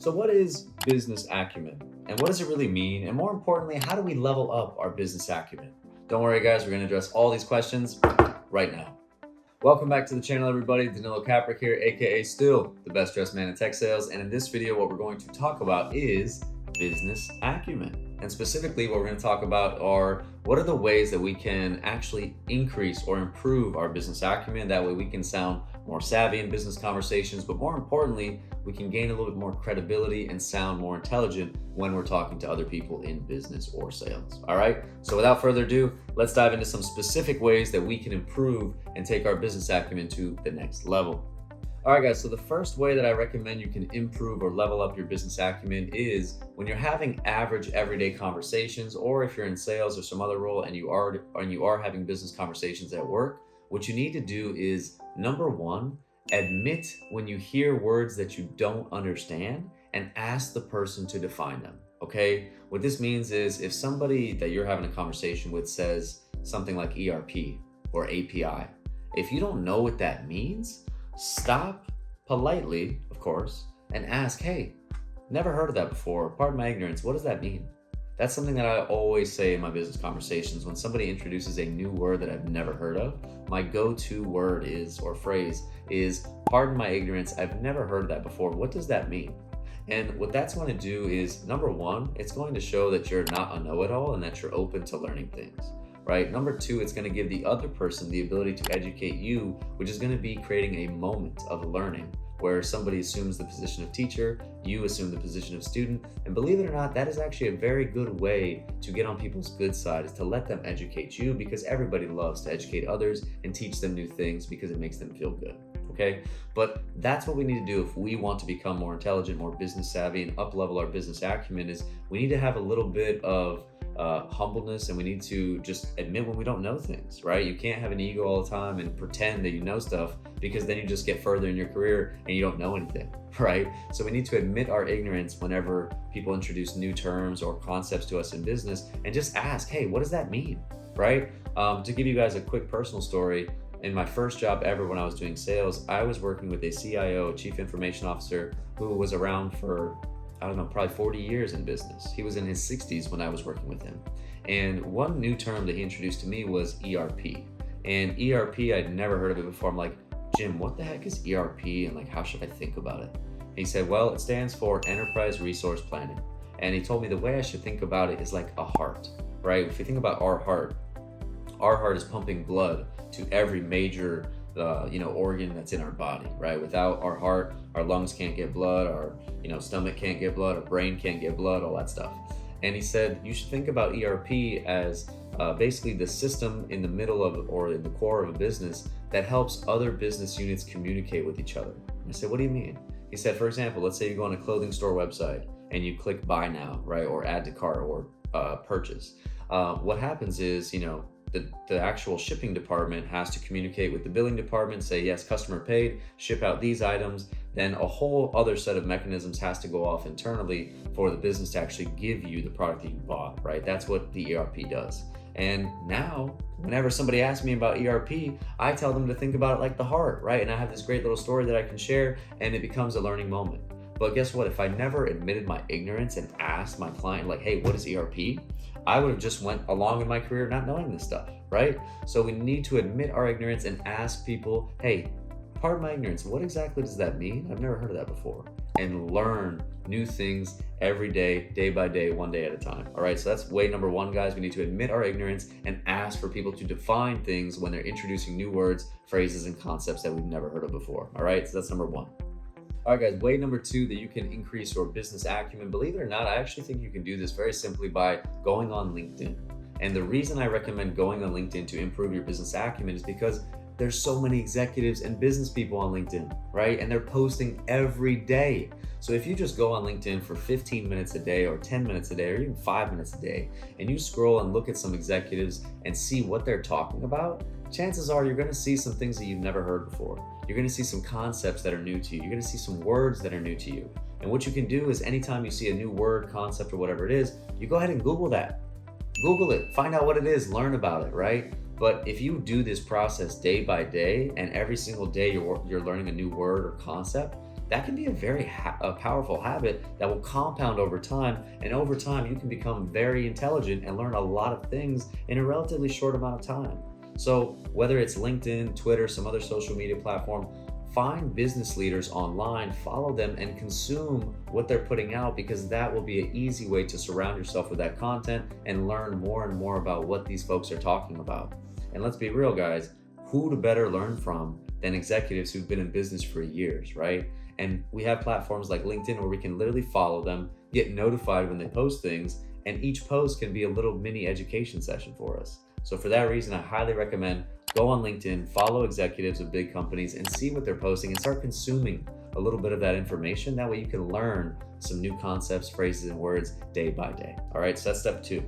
So what is business acumen? And what does it really mean? And more importantly, how do we level up our business acumen? Don't worry guys, we're gonna address all these questions right now. Welcome back to the channel everybody, Danilo Caprick here, aka still the best dressed man in tech sales. And in this video, what we're going to talk about is business acumen. And specifically what we're gonna talk about are what are the ways that we can actually increase or improve our business acumen. That way we can sound more savvy in business conversations, but more importantly, we can gain a little bit more credibility and sound more intelligent when we're talking to other people in business or sales. All right, so without further ado, let's dive into some specific ways that we can improve and take our business acumen to the next level. All right, guys, so the first way that I recommend you can improve or level up your business acumen is when you're having average everyday conversations, or if you're in sales or some other role and you are having business conversations at work. What you need to do is, number one, admit when you hear words that you don't understand and ask the person to define them, okay? What this means is if somebody that you're having a conversation with says something like ERP or API, if you don't know what that means, stop politely, of course, and ask, hey, never heard of that before. Pardon my ignorance, what does that mean? That's something that I always say in my business conversations. When somebody introduces a new word that I've never heard of, my go-to word is, or phrase is, pardon my ignorance, I've never heard of that before. What does that mean? And what that's going to do is, number one, it's going to show that you're not a know-it-all and that you're open to learning things, right? Number two, it's going to give the other person the ability to educate you, which is going to be creating a moment of learning where somebody assumes the position of teacher, you assume the position of student. And believe it or not, that is actually a very good way to get on people's good side, is to let them educate you, because everybody loves to educate others and teach them new things because it makes them feel good, okay? But that's what we need to do if we want to become more intelligent, more business savvy, and up-level our business acumen. Is we need to have a little bit of humbleness, and we need to just admit when we don't know things, right? You can't have an ego all the time and pretend that you know stuff, because then you just get further in your career and you don't know anything, right? So we need to admit our ignorance whenever people introduce new terms or concepts to us in business, and just ask, hey, what does that mean, right? To give you guys a quick personal story, in my first job ever when I was doing sales, I was working with a CIO, Chief Information Officer, who was around for, I don't know, probably 40 years in business. He was in his 60s when I was working with him. And one new term that he introduced to me was ERP. And ERP, I'd never heard of it before. I'm like, Jim, what the heck is ERP, and like, how should I think about it? And he said, well, it stands for Enterprise Resource Planning. And he told me the way I should think about it is like a heart, right? If you think about our heart is pumping blood to every major organ that's in our body, right? Without our heart, our lungs can't get blood, our stomach can't get blood, our brain can't get blood, all that stuff. And he said you should think about ERP as basically the system in the middle of, or in the core of a business, that helps other business units communicate with each other. And I said, what do you mean? He said, for example, let's say you go on a clothing store website and you click buy now, right? Or add to cart, or purchase. What happens is, the actual shipping department has to communicate with the billing department, say, yes, customer paid, ship out these items. Then a whole other set of mechanisms has to go off internally for the business to actually give you the product that you bought, right? That's what the ERP does. And now, whenever somebody asks me about ERP, I tell them to think about it like the heart, right? And I have this great little story that I can share, and it becomes a learning moment. But guess what? If I never admitted my ignorance and asked my client, like, hey, what is ERP? I would have just went along in my career not knowing this stuff, right? So we need to admit our ignorance and ask people, hey, pardon my ignorance, what exactly does that mean? I've never heard of that before. And learn new things every day, day by day, one day at a time. All right, so that's way number one, guys. We need to admit our ignorance and ask for people to define things when they're introducing new words, phrases, and concepts that we've never heard of before. All right, so that's number one. All right, guys, way number two that you can increase your business acumen. Believe it or not, I actually think you can do this very simply by going on LinkedIn. And the reason I recommend going on LinkedIn to improve your business acumen is because there's so many executives and business people on LinkedIn, right? And they're posting every day. So if you just go on LinkedIn for 15 minutes a day, or 10 minutes a day, or even 5 minutes a day, and you scroll and look at some executives and see what they're talking about, chances are you're gonna see some things that you've never heard before. You're gonna see some concepts that are new to you. You're gonna see some words that are new to you. And what you can do is, anytime you see a new word, concept, or whatever it is, you go ahead and Google that. Google it, find out what it is, learn about it, right? But if you do this process day by day, and every single day you're learning a new word or concept, that can be a very powerful habit that will compound over time. And over time, you can become very intelligent and learn a lot of things in a relatively short amount of time. So whether it's LinkedIn, Twitter, some other social media platform, find business leaders online, follow them, and consume what they're putting out, because that will be an easy way to surround yourself with that content and learn more and more about what these folks are talking about. And let's be real, guys, who to better learn from than executives who've been in business for years, right? And we have platforms like LinkedIn where we can literally follow them, get notified when they post things, and each post can be a little mini education session for us. So for that reason, I highly recommend go on LinkedIn, follow executives of big companies, and see what they're posting and start consuming a little bit of that information. That way you can learn some new concepts, phrases, and words day by day. All right, so that's step 2.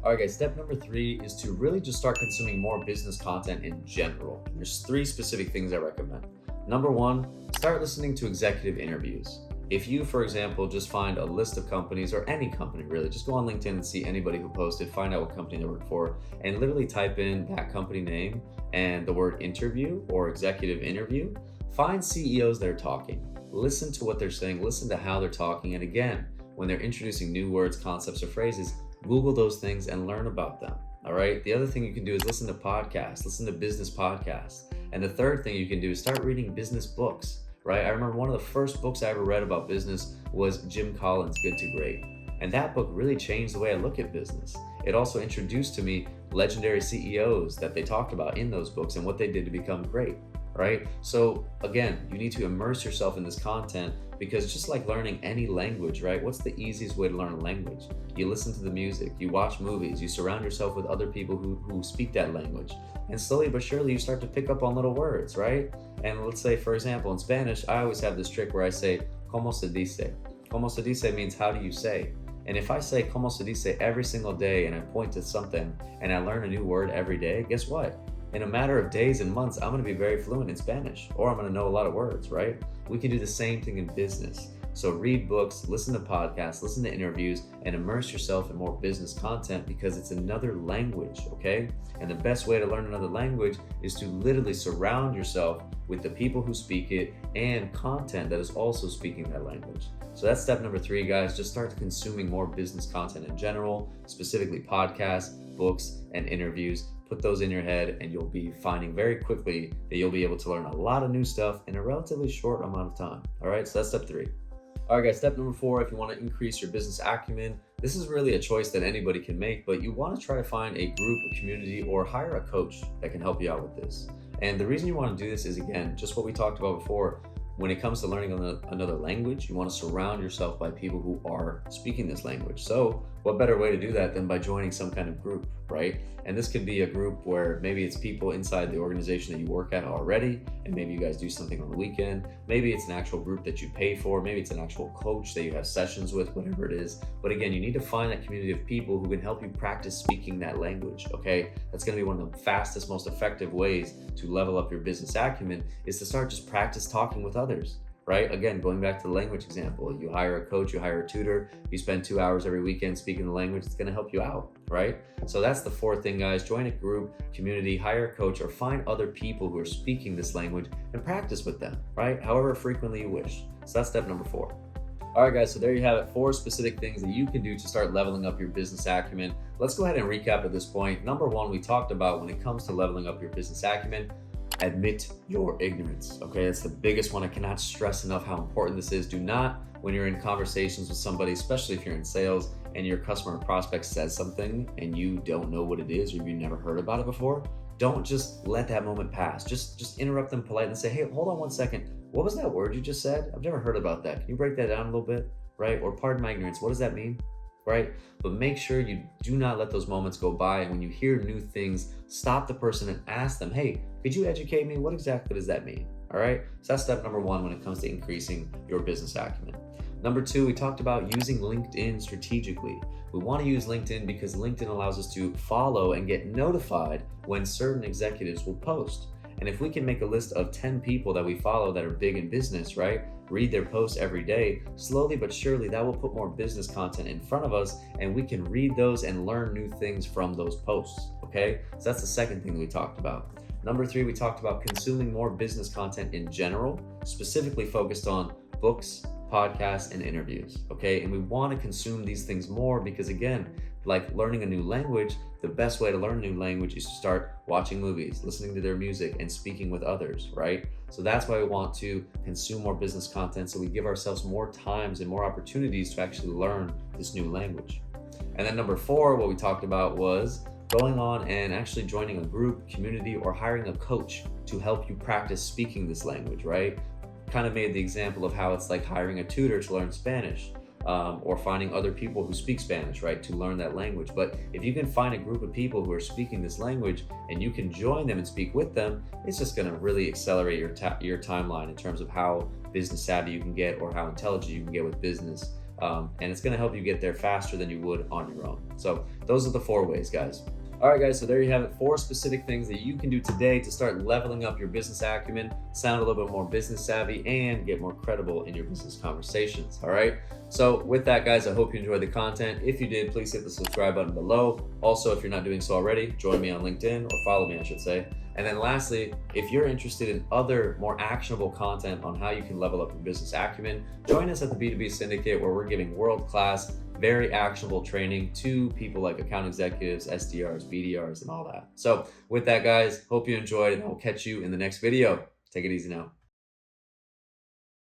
All right, guys, step number 3 is to really just start consuming more business content in general. There's 3 specific things I recommend. Number 1, start listening to executive interviews. If you, for example, just find a list of companies, or any company really, just go on LinkedIn and see anybody who posted, find out what company they work for, and literally type in that company name and the word interview or executive interview. Find CEOs that are talking. Listen to what they're saying, listen to how they're talking, and again, when they're introducing new words, concepts, or phrases, Google those things and learn about them. All right. The other thing you can do is listen to podcasts, listen to business podcasts. And the third thing you can do is start reading business books. Right? I remember one of the first books I ever read about business was Jim Collins' Good to Great. And that book really changed the way I look at business. It also introduced to me legendary CEOs that they talked about in those books and what they did to become great, right? So again, you need to immerse yourself in this content, because just like learning any language, right? What's the easiest way to learn a language? You listen to the music, you watch movies, you surround yourself with other people who speak that language. And slowly but surely you start to pick up on little words, right? And let's say, for example, in Spanish, I always have this trick where I say, ¿Cómo se dice? ¿Cómo se dice means how do you say? And if I say ¿Cómo se dice every single day and I point to something and I learn a new word every day, guess what? In a matter of days and months, I'm going to be very fluent in Spanish, or I'm going to know a lot of words, right? We can do the same thing in business. So read books, listen to podcasts, listen to interviews, and immerse yourself in more business content, because it's another language, okay? And the best way to learn another language is to literally surround yourself with the people who speak it and content that is also speaking that language. So that's step number 3, guys. Just start consuming more business content in general, specifically podcasts, books, and interviews. Put those in your head and you'll be finding very quickly that you'll be able to learn a lot of new stuff in a relatively short amount of time. All right, so that's step 3. All right, guys, step number 4, if you want to increase your business acumen, this is really a choice that anybody can make, but you want to try to find a group, a community, or hire a coach that can help you out with this. And the reason you want to do this is, again, just what we talked about before. When it comes to learning another language, you want to surround yourself by people who are speaking this language. So what better way to do that than by joining some kind of group, right? And this could be a group where maybe it's people inside the organization that you work at already, and maybe you guys do something on the weekend. Maybe it's an actual group that you pay for. Maybe it's an actual coach that you have sessions with, whatever it is. But again, you need to find that community of people who can help you practice speaking that language, okay? That's going to be one of the fastest, most effective ways to level up your business acumen, is to start just practice talking with others. Right? Again, going back to the language example, you hire a coach, you hire a tutor, you spend 2 hours every weekend speaking the language, it's going to help you out, right? So that's the 4th thing, guys. Join a group, community, hire a coach, or find other people who are speaking this language and practice with them, right? However frequently you wish. So that's step number 4. All right, guys, so there you have it, 4 specific things that you can do to start leveling up your business acumen. Let's go ahead and recap at this point. Number 1, we talked about when it comes to leveling up your business acumen, admit your ignorance. Okay, that's the biggest one. I cannot stress enough how important this is. Do not, when you're in conversations with somebody, especially if you're in sales and your customer or prospect says something and you don't know what it is, or you've never heard about it before, don't just let that moment pass. Just interrupt them politely and say, hey, hold on one second. What was that word you just said? I've never heard about that. Can you break that down a little bit? Right? Or pardon my ignorance. What does that mean? Right? But make sure you do not let those moments go by. And when you hear new things, stop the person and ask them, hey, could you educate me? What exactly does that mean? All right. So that's step number 1 when it comes to increasing your business acumen. Number 2, we talked about using LinkedIn strategically. We want to use LinkedIn because LinkedIn allows us to follow and get notified when certain executives will post. And if we can make a list of 10 people that we follow that are big in business, right? Read their posts every day, slowly but surely that will put more business content in front of us, and we can read those and learn new things from those posts, okay? So that's the 2nd thing that we talked about. Number 3, we talked about consuming more business content in general, specifically focused on books, podcasts, and interviews, okay? And we want to consume these things more because, again, like learning a new language, the best way to learn a new language is to start watching movies, listening to their music, and speaking with others, right? So that's why we want to consume more business content, so we give ourselves more times and more opportunities to actually learn this new language. And then number 4, what we talked about was going on and actually joining a group, community, or hiring a coach to help you practice speaking this language, right? Kind of made the example of how it's like hiring a tutor to learn Spanish, or finding other people who speak Spanish, right, to learn that language. But if you can find a group of people who are speaking this language and you can join them and speak with them, it's just going to really accelerate your timeline in terms of how business savvy you can get or how intelligent you can get with business. And it's going to help you get there faster than you would on your own. So those are the 4 ways, guys. All right, guys, so there you have it. 4 specific things that you can do today to start leveling up your business acumen, sound a little bit more business savvy, and get more credible in your business conversations. All right. So with that, guys, I hope you enjoyed the content. If you did, please hit the subscribe button below. Also, if you're not doing so already, join me on LinkedIn, or follow me, I should say. And then lastly, if you're interested in other more actionable content on how you can level up your business acumen, join us at the B2B Syndicate, where we're giving world-class, very actionable training to people like account executives, SDRs, BDRs, and all that. So with that, guys, hope you enjoyed, and I'll catch you in the next video. Take it easy now.